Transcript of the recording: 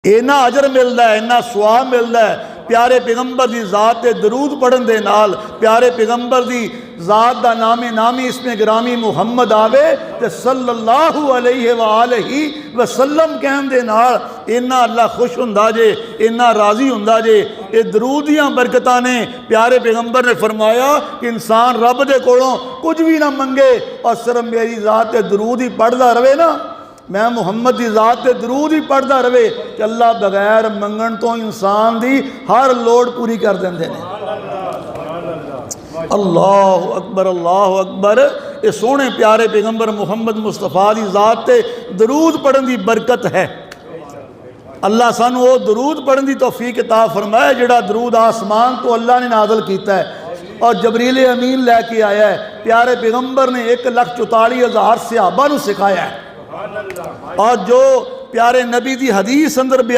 इन्ना अजर मिलता है, इन्ना सुआब मिलता है प्यारे पैगंबर की ज़ात ते दरूद पढ़न दे नाल। प्यारे पैगंबर की ज़ात का नामे नामी इसमें ग्रामी मुहम्मद आवे ते सल्लल्लाहु अलैहि वसल्लम कहन दे नाल इन्ना अल्लाह खुश हुंदा जे, इन्ना राजी हुंदा जे। ये दरूद दियां बरकतां ने। प्यारे पैगंबर ने फरमाया कि इंसान रब दे कोलों कुछ भी ना मंगे और सिर्फ मेरी ज़ात ते दरूद ही पढ़दा रहे ना, मैं मुहम्मद की ज़ात ते दरूद ही पढ़ता रहे कि अल्लाह बगैर मंगण तो इंसान की हर लोड़ पूरी कर देंदे ने। अल्लाह अकबर, अल्लाह अकबर। ये सोहने प्यारे पैगंबर मुहम्मद मुस्तफा की ज़ात ते दरूद पढ़न की बरकत है। अल्लाह सानू वो दरूद पढ़न की तौफीक अता फरमाए जिहड़ा दरूद आसमान तो अल्लाह ने नाज़िल कीता है और जबरील अमीन लैके आया है। प्यारे पैगंबर ने 1,44,000 सहाबा नू सिखाया है और जो प्यारे नबी की हदीस अंदर